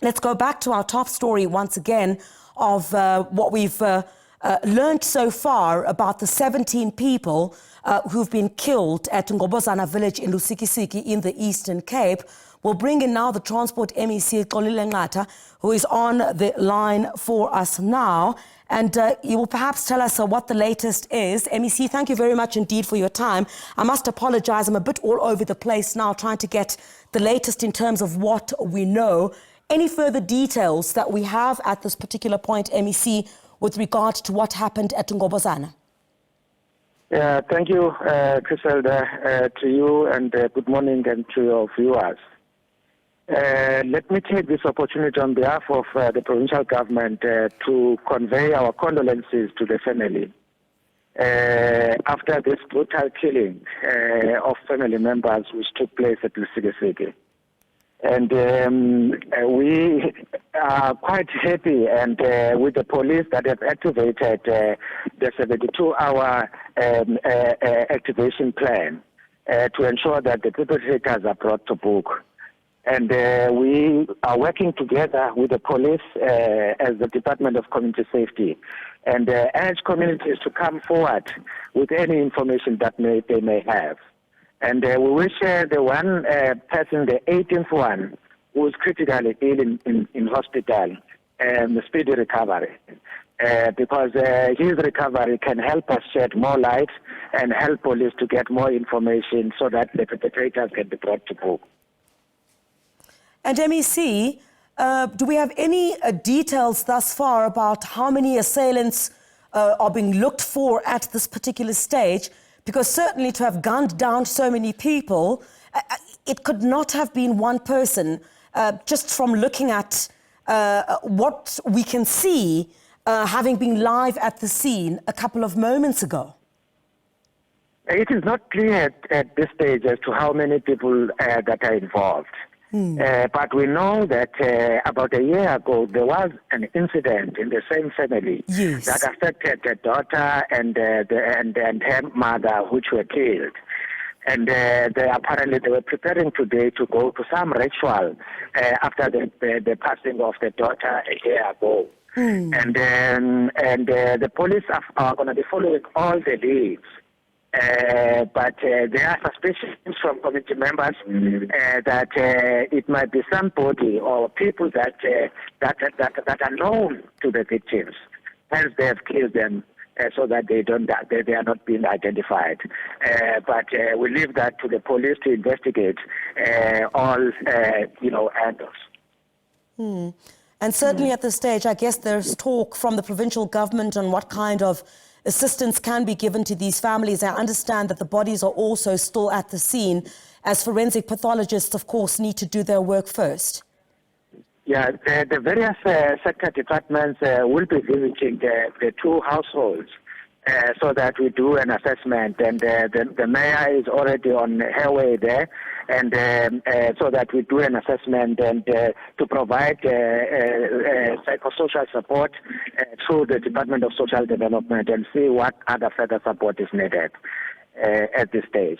let's go back to our top story once again of what we've learned so far about the 17 people who've been killed at Ngobozana village in Lusikisiki in the Eastern Cape. We'll bring in now the Transport MEC, Xolile Nqatha, who is on the line for us now. And you will perhaps tell us what the latest is. MEC, thank you very much indeed for your time. I must apologize, I'm a bit all over the place now trying to get the latest in terms of what we know. Any further details that we have at this particular point, MEC, with regard to what happened at Ngobozana? Thank you, Griselda, to you, and good morning and to your viewers. Let me take this opportunity on behalf of the provincial government to convey our condolences to the family after this brutal killing of family members which took place at Lusikisiki. And we are quite happy and with the police that have activated the 72-hour activation plan to ensure that the perpetrators are brought to book. And we are working together with the police as the Department of Community Safety and urge communities to come forward with any information that they may have. And we wish the one person, the 18th one, who is critically ill in hospital, speedy recovery. Because his recovery can help us shed more light and help police to get more information so that the perpetrators can be brought to book. And MEC, do we have any details thus far about how many assailants are being looked for at this particular stage? Because certainly to have gunned down so many people, it could not have been one person, just from looking at what we can see, having been live at the scene a couple of moments ago. It is not clear at this stage as to how many people that are involved. But we know that about a year ago, there was an incident in the same family that affected the daughter and her mother, which were killed. And apparently they were preparing today to go to some ritual after the passing of the daughter a year ago. And the police are going to be following all the leads. But there are suspicions from community members that it might be somebody or people that are known to the victims. Hence, they have killed them so that they are not being identified. But we leave that to the police to investigate all angles. And certainly at this stage, I guess there's talk from the provincial government on what kind of assistance can be given to these families. I understand that the bodies are also still at the scene, as forensic pathologists, of course, need to do their work first. Yeah, the various sector departments will be visiting the two households so that we do an assessment. And the mayor is already on her way there, and so that we do an assessment and to provide psychosocial support through the Department of Social Development and see what other further support is needed at this stage.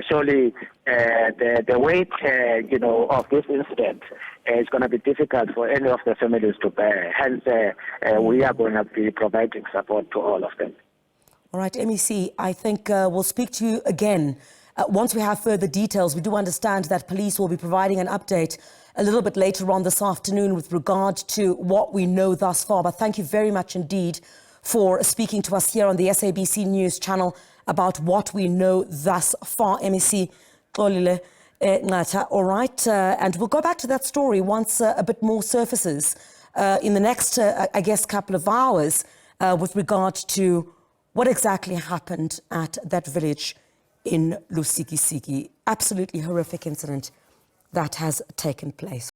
Surely the weight, of this incident is going to be difficult for any of the families to bear. Hence, we are going to be providing support to all of them. All right, MEC, I think we'll speak to you again once we have further details. We do understand that police will be providing an update a little bit later on this afternoon with regard to what we know thus far. But thank you very much indeed for speaking to us here on the SABC News channel about what we know thus far, MEC Xolile Nqatha. All right, and we'll go back to that story once a bit more surfaces in the next, I guess, couple of hours with regard to what exactly happened at that village in Lusikisiki. Absolutely horrific incident that has taken place.